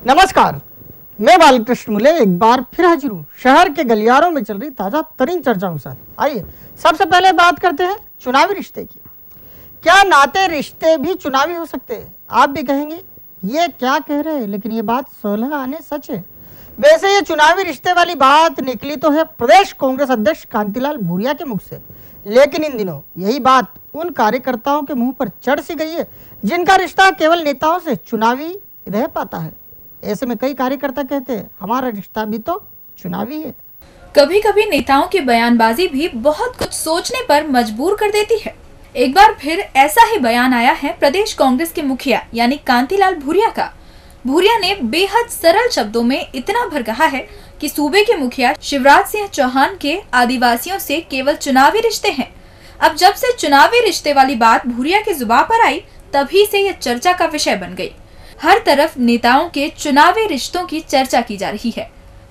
नमस्कार, मैं बालकृष्ण मुले एक बार फिर हाजिर हूँ शहर के गलियारों में चल रही ताजा तरीन चर्चाओं के साथ। आइए सबसे पहले बात करते हैं चुनावी रिश्ते की। क्या नाते रिश्ते भी चुनावी हो सकते हैं? आप भी कहेंगे ये क्या कह रहे हैं, लेकिन ये बात 16 आने सच है। वैसे ये चुनावी रिश्ते वाली बात निकली तो है प्रदेश कांग्रेस अध्यक्ष कांतिलाल भूरिया के मुख से, लेकिन इन दिनों यही बात उन कार्यकर्ताओं के मुंह पर चढ़ सी गई है जिनका रिश्ता केवल नेताओं से चुनावी रह पाता है। ऐसे में कई कार्यकर्ता कहते हैं हमारा रिश्ता भी तो चुनावी है। कभी कभी नेताओं की बयानबाजी भी बहुत कुछ सोचने पर मजबूर कर देती है। एक बार फिर ऐसा ही बयान आया है प्रदेश कांग्रेस के मुखिया यानी कांतिलाल भूरिया का। भूरिया ने बेहद सरल शब्दों में इतना भर कहा है कि सूबे के मुखिया शिवराज सिंह चौहान के आदिवासियों से केवल चुनावी रिश्ते हैं। अब जब से चुनावी रिश्ते वाली बात भूरिया की जुबान पर आई, तभी से यह चर्चा का विषय बन गई। हर तरफ नेताओं के चुनावी रिश्तों की चर्चा की जा रही है।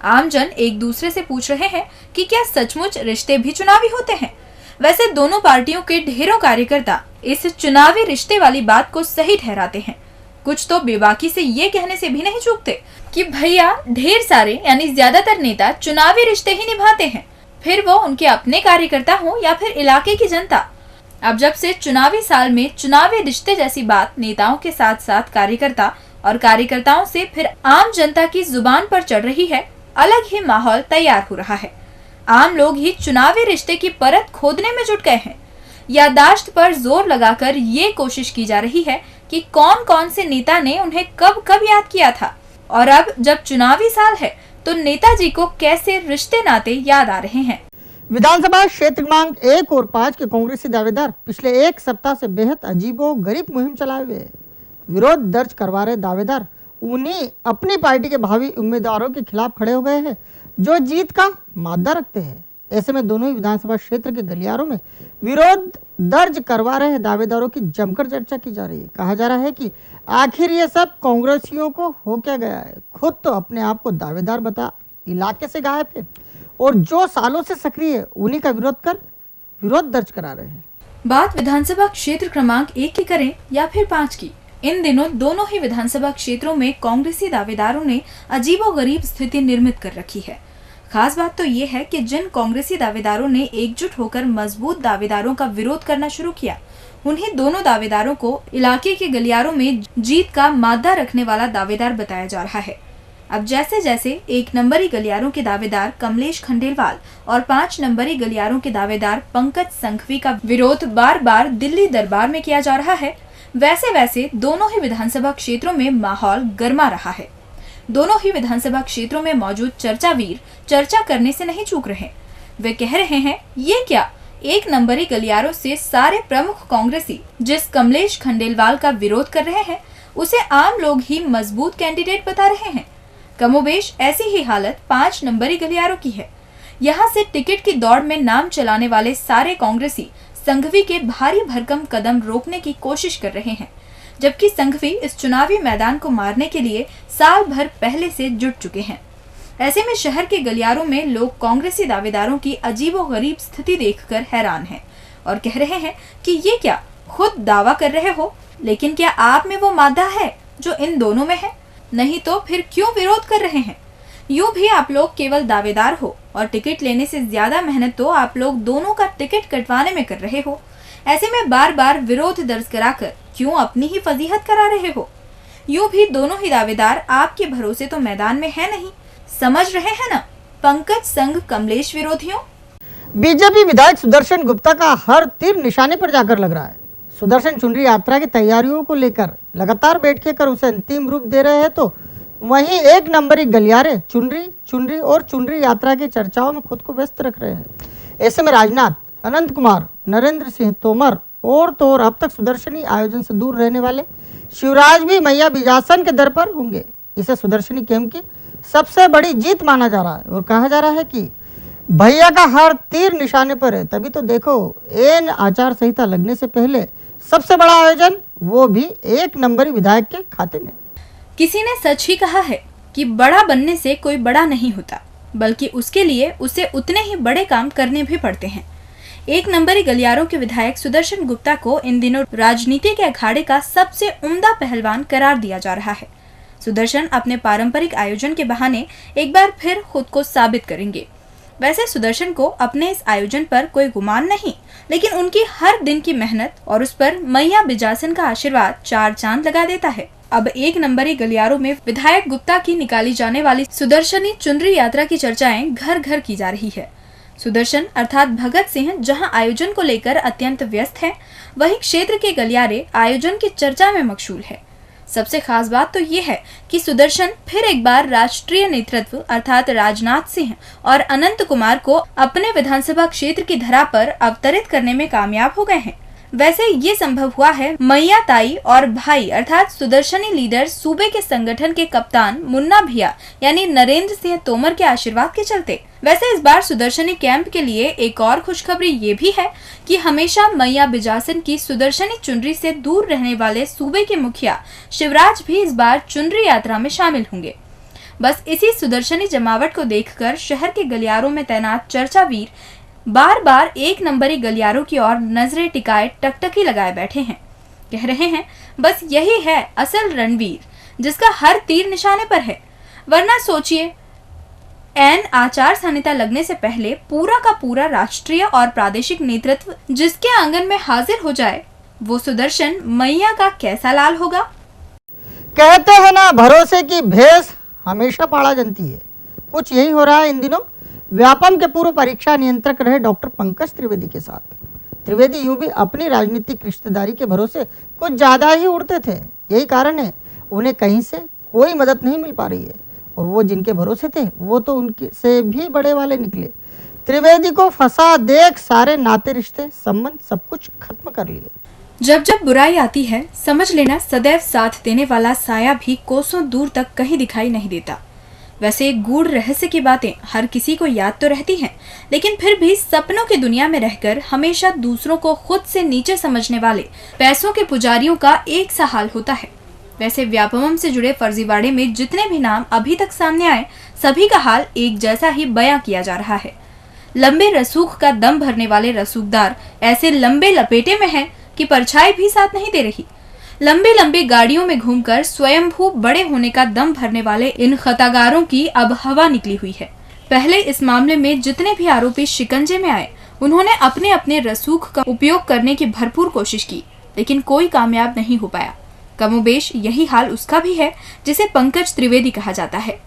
आमजन एक दूसरे से पूछ रहे हैं कि क्या सचमुच रिश्ते भी चुनावी होते हैं। वैसे दोनों पार्टियों के ढेरों कार्यकर्ता इस चुनावी रिश्ते वाली बात को सही ठहराते हैं। कुछ तो बेबाकी से ये कहने से भी नहीं चूकते कि भैया ढेर सारे यानी ज्यादातर नेता चुनावी रिश्ते ही निभाते हैं, फिर वो उनके अपने कार्यकर्ता हो या फिर इलाके की जनता। अब जब से चुनावी साल में चुनावी रिश्ते जैसी बात नेताओं के साथ साथ कार्यकर्ता और कार्यकर्ताओं से फिर आम जनता की जुबान पर चढ़ रही है, अलग ही माहौल तैयार हो रहा है। आम लोग ही चुनावी रिश्ते की परत खोदने में जुट गए हैं। याददाश्त पर जोर लगाकर ये कोशिश की जा रही है कि कौन कौन से नेता ने उन्हें कब कब याद किया था, और अब जब चुनावी साल है तो नेताजी को कैसे रिश्ते नाते याद आ रहे हैं। विधानसभा क्षेत्र क्रमांक 1 और 5 के कांग्रेसी दावेदार पिछले एक सप्ताह से बेहद अजीबो गरीब मुहिम चलाए हुए हैं। विरोध दर्ज करवा रहे दावेदार उन्हीं अपनी पार्टी के भावी उम्मीदवारों के खिलाफ खड़े हो गए हैं जो जीत का मादा रखते हैं। ऐसे में दोनों ही विधानसभा क्षेत्र के गलियारों में विरोध दर्ज करवा रहे दावेदारों की जमकर चर्चा की जा रही है। कहा जा रहा है कि आखिर ये सब कांग्रेसियों को हो क्या गया है। खुद तो अपने आप को दावेदार बता इलाके से गायब है और जो सालों से सक्रिय है उन्हीं का विरोध कर विरोध दर्ज करा रहे हैं। बात विधानसभा क्षेत्र क्रमांक 1 की करें या फिर 5 की, इन दिनों दोनों ही विधानसभा क्षेत्रों में कांग्रेसी दावेदारों ने अजीबोगरीब स्थिति निर्मित कर रखी है। खास बात तो ये है कि जिन कांग्रेसी दावेदारों ने एकजुट होकर मजबूत दावेदारों का विरोध करना शुरू किया, उन्हीं दोनों दावेदारों को इलाके के गलियारों में जीत का मादा रखने वाला दावेदार बताया जा रहा है। अब जैसे जैसे 1 नंबरी गलियारों के दावेदार कमलेश खंडेलवाल और 5 नंबरी गलियारों के दावेदार पंकज संघवी का विरोध बार बार दिल्ली दरबार में किया जा रहा है, वैसे वैसे दोनों ही विधानसभा क्षेत्रों में माहौल गर्मा रहा है। दोनों ही विधानसभा क्षेत्रों में मौजूद चर्चावीर चर्चा करने से नहीं चूक रहे। वे कह रहे हैं ये क्या 1 नंबरी गलियारों से सारे प्रमुख कांग्रेसी जिस कमलेश खंडेलवाल का विरोध कर रहे हैं उसे आम लोग ही मजबूत कैंडिडेट बता रहे हैं। कमोबेश ऐसी ही हालत 5 नंबरी गलियारों की है। यहाँ से टिकट की दौड़ में नाम चलाने वाले सारे कांग्रेसी संघवी के भारी भरकम कदम रोकने की कोशिश कर रहे हैं, जबकि संघवी इस चुनावी मैदान को मारने के लिए साल भर पहले से जुट चुके हैं। ऐसे में शहर के गलियारों में लोग कांग्रेसी दावेदारों की अजीबोगरीब स्थिति देखकर हैरान हैं और कह रहे हैं कि ये क्या खुद दावा कर रहे हो, लेकिन क्या आप में वो मादा है जो इन दोनों में है? नहीं तो फिर क्यों विरोध कर रहे हैं? यूं भी आप लोग केवल दावेदार हो और टिकट लेने से ज्यादा मेहनत तो आप लोग दोनों का टिकट कटवाने में कर रहे हो। ऐसे में बार बार विरोध दर्ज कराकर क्यों अपनी ही फजीहत करा रहे हो? यूं भी दोनों ही दावेदार आपके भरोसे तो मैदान में है नहीं, समझ रहे हैं ना? पंकज संघ कमलेश विरोधियों। बीजेपी विधायक सुदर्शन गुप्ता का हर तीर निशाने पर जाकर लग रहा है। सुदर्शन चुनरी यात्रा की तैयारियों को लेकर लगातार बैठकें कर उसे अंतिम रूप दे रहे हैं, तो वहीं 1 नंबरी गलियारे चुनरी और चुनरी यात्रा की चर्चाओं में खुद को व्यस्त रख रहे हैं। ऐसे में राजनाथ, अनंत कुमार, नरेंद्र सिंह तोमर और तो और अब तक सुदर्शनी आयोजन से दूर रहने वाले शिवराज भी मैया बिजासन के दर पर होंगे। इसे सुदर्शनी कैंप की सबसे बड़ी जीत माना जा रहा है और कहा जा रहा है कि भैया का हर तीर निशाने पर है। तभी तो देखो एन आचार संहिता लगने से पहले सबसे बड़ा आयोजन, वो भी 1 नंबरी विधायक के खाते में। किसी ने सच ही कहा है कि बड़ा बनने से कोई बड़ा नहीं होता, बल्कि उसके लिए उसे उतने ही बड़े काम करने भी पड़ते हैं। 1 नंबरी गलियारों के विधायक सुदर्शन गुप्ता को इन दिनों राजनीति के अखाड़े का सबसे उम्दा पहलवान करार दिया जा रहा है। सुदर्शन अपने पारंपरिक आयोजन के बहाने एक बार फिर खुद को साबित करेंगे। वैसे सुदर्शन को अपने इस आयोजन पर कोई गुमान नहीं, लेकिन उनकी हर दिन की मेहनत और उस पर मैया बिजासन का आशीर्वाद 4 चांद लगा देता है। अब 1 नंबरी गलियारों में विधायक गुप्ता की निकाली जाने वाली सुदर्शनी चुनरी यात्रा की चर्चाएं घर घर की जा रही है। सुदर्शन अर्थात भगत सिंह जहां आयोजन को लेकर अत्यंत व्यस्त है, वहीं क्षेत्र के गलियारे आयोजन की चर्चा में मशगूल है। सबसे खास बात तो ये है कि सुदर्शन फिर एक बार राष्ट्रीय नेतृत्व अर्थात राजनाथ सिंह और अनंत कुमार को अपने विधानसभा क्षेत्र की धरा पर अवतरित करने में कामयाब हो गए हैं। वैसे ये संभव हुआ है मैया ताई और भाई अर्थात सुदर्शनी लीडर सूबे के संगठन के कप्तान मुन्ना भैया यानी नरेंद्र सिंह तोमर के आशीर्वाद के चलते। वैसे इस बार सुदर्शनी कैंप के लिए एक और खुशखबरी ये भी है कि हमेशा मैया बिजासन की सुदर्शनी चुनरी से दूर रहने वाले सूबे के मुखिया शिवराज भी इस बार चुनरी यात्रा में शामिल होंगे। बस इसी सुदर्शनी जमावट को देखकर शहर के गलियारों में तैनात चर्चावीर बार बार 1 नंबरी गलियारों की ओर नजरें टिकाए टकटकी लगाए बैठे हैं। कह रहे हैं बस यही है असल रणवीर जिसका हर तीर निशाने पर है। वरना सोचिए, एन आचार संहिता लगने से पहले पूरा का पूरा राष्ट्रीय और प्रादेशिक नेतृत्व जिसके आंगन में हाजिर हो जाए, वो सुदर्शन मैया का कैसा लाल होगा। कहते हैं ना, भरोसे की भैंस हमेशा पाड़ा जनती है। कुछ यही हो रहा है इन दिनों व्यापम के पूर्व परीक्षा नियंत्रक रहे डॉक्टर पंकज त्रिवेदी के साथ। त्रिवेदी यूं भी अपनी राजनीतिक रिश्तेदारी के भरोसे कुछ ज़्यादा ही उड़ते थे। यही कारण है उन्हें कहीं से कोई मदद नहीं मिल पा रही है, और वो जिनके भरोसे थे वो तो उनके से भी बड़े वाले निकले। त्रिवेदी को फंसा देख सारे नाते रिश्ते संबंध सब कुछ खत्म कर लिए। जब जब बुराई आती है, समझ लेना सदैव साथ देने वाला साया भी कोसों दूर तक कहीं दिखाई नहीं देता। वैसे गूढ़ रहस्य की बातें हर किसी को याद तो रहती हैं, लेकिन फिर भी सपनों की दुनिया में रहकर हमेशा दूसरों को खुद से नीचे समझने वाले पैसों के पुजारियों का एक सा हाल होता है। वैसे व्यापमम से जुड़े फर्जीवाड़े में जितने भी नाम अभी तक सामने आए, सभी का हाल एक जैसा ही बयां किया जा रहा है। लंबे रसूख का दम भरने वाले रसूखदार ऐसे लंबे लपेटे में हैं कि परछाई भी साथ नहीं दे रही। लंबी लंबी गाड़ियों में घूमकर स्वयंभू बड़े होने का दम भरने वाले इन खतागारों की अब हवा निकली हुई है। पहले इस मामले में जितने भी आरोपी शिकंजे में आए, उन्होंने अपने अपने रसूख का उपयोग करने की भरपूर कोशिश की, लेकिन कोई कामयाब नहीं हो पाया। कमोबेश यही हाल उसका भी है जिसे पंकज त्रिवेदी कहा जाता है।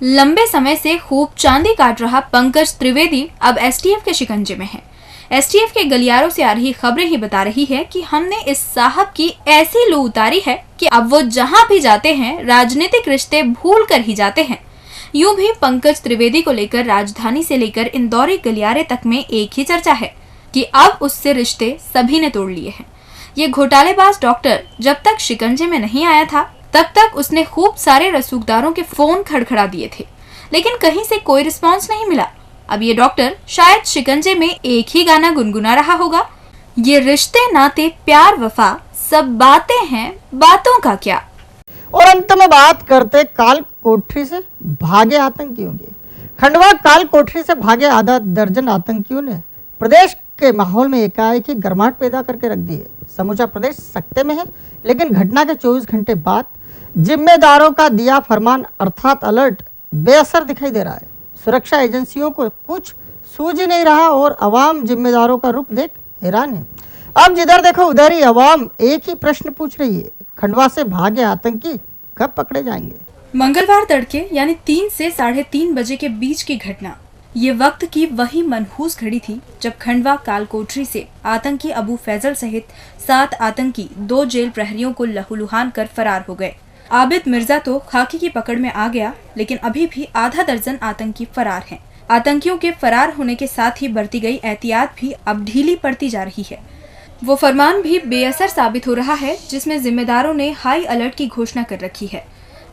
लंबे समय से खूब चांदी काट रहा पंकज त्रिवेदी अब एसटीएफ के शिकंजे में है। एसटीएफ के गलियारों से आ रही खबरें ही बता रही है कि हमने इस साहब की ऐसी लू उतारी है कि अब वो जहां भी जाते हैं राजनीतिक रिश्ते भूल कर ही जाते हैं। यूं भी पंकज त्रिवेदी को लेकर राजधानी से लेकर इंदौरी गलियारे तक में एक ही चर्चा है कि अब उससे रिश्ते सभी ने तोड़ लिए हैं। ये घोटालेबाज डॉक्टर जब तक शिकंजे में नहीं आया था, तब तक उसने खूब सारे रसूखदारों के फोन खड़खड़ा दिए थे, लेकिन कहीं से कोई रिस्पॉन्स नहीं मिला। अब ये डॉक्टर शायद शिकंजे में एक ही गाना गुनगुना रहा होगा, ये रिश्ते नाते प्यार वफा सब बातें हैं, बातों का क्या। और अंत में बात करते काल कोठरी से भागे आतंकियों की। खंडवा काल कोठरी से भागे आधा दर्जन आतंकियों ने प्रदेश के माहौल में एकाएक ही गर्माहट पैदा करके रख दी है। समूचा प्रदेश सकते में है, लेकिन घटना के 24 घंटे बाद जिम्मेदारों का दिया फरमान अर्थात अलर्ट बेअसर दिखाई दे रहा है। सुरक्षा एजेंसियों को कुछ सूझ ही नहीं रहा और अवाम जिम्मेदारों का रुख देख हैरान है। अब जिधर देखो उधर ही अवाम एक ही प्रश्न पूछ रही है, खंडवा से भागे आतंकी कब पकड़े जाएंगे। मंगलवार तड़के यानी 3 से 3:30 बजे के बीच की घटना। ये वक्त की वही मनहूस घड़ी थी जब खंडवा कालकोठरी से आतंकी अबू फैजल सहित 7 आतंकी 2 जेल प्रहरियों को लहूलुहान कर फरार हो गए। आबिद मिर्जा तो खाकी की पकड़ में आ गया, लेकिन अभी भी आधा दर्जन आतंकी फरार हैं। आतंकियों के फरार होने के साथ ही बरती गई एहतियात भी अब ढीली पड़ती जा रही है। वो फरमान भी बेअसर साबित हो रहा है जिसमें जिम्मेदारों ने हाई अलर्ट की घोषणा कर रखी है।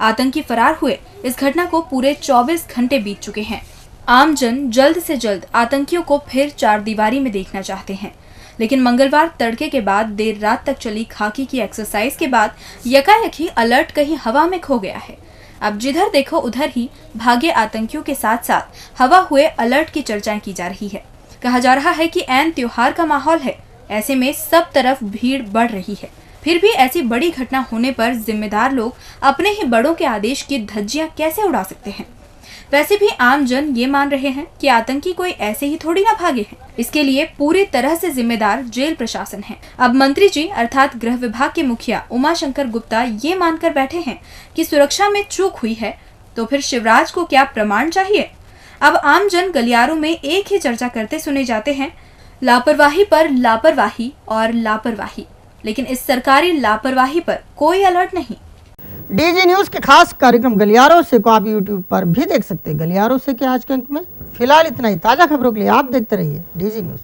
आतंकी फरार हुए इस घटना को पूरे 24 घंटे बीत चुके हैं। आमजन जल्द से जल्द आतंकियों को फिर चारदीवारी में देखना चाहते हैं, लेकिन मंगलवार तड़के के बाद देर रात तक चली खाकी की एक्सरसाइज के बाद यकायक ही अलर्ट कहीं हवा में खो गया है। अब जिधर देखो उधर ही भागे आतंकियों के साथ साथ हवा हुए अलर्ट की चर्चाएं की जा रही है। कहा जा रहा है कि ऐन त्योहार का माहौल है, ऐसे में सब तरफ भीड़ बढ़ रही है। फिर भी ऐसी बड़ी घटना होने पर जिम्मेदार लोग अपने ही बड़ों के आदेश की धज्जियां कैसे उड़ा सकते हैं? वैसे भी आम जन ये मान रहे हैं कि आतंकी कोई ऐसे ही थोड़ी ना भागे हैं। इसके लिए पूरी तरह से जिम्मेदार जेल प्रशासन है। अब मंत्री जी अर्थात गृह विभाग के मुखिया उमाशंकर गुप्ता ये मानकर बैठे हैं कि सुरक्षा में चूक हुई है, तो फिर शिवराज को क्या प्रमाण चाहिए? अब आम जन गलियारों में एक ही चर्चा करते सुने जाते हैं, लापरवाही पर लापरवाही और लापरवाही, लेकिन इस सरकारी लापरवाही पर कोई अलर्ट नहीं। डीजी न्यूज के खास कार्यक्रम गलियारों से को आप यूट्यूब पर भी देख सकते हैं। गलियारों से के आज के अंक में फिलहाल इतना ही। ताजा खबरों के लिए आप देखते रहिए डीजी न्यूज।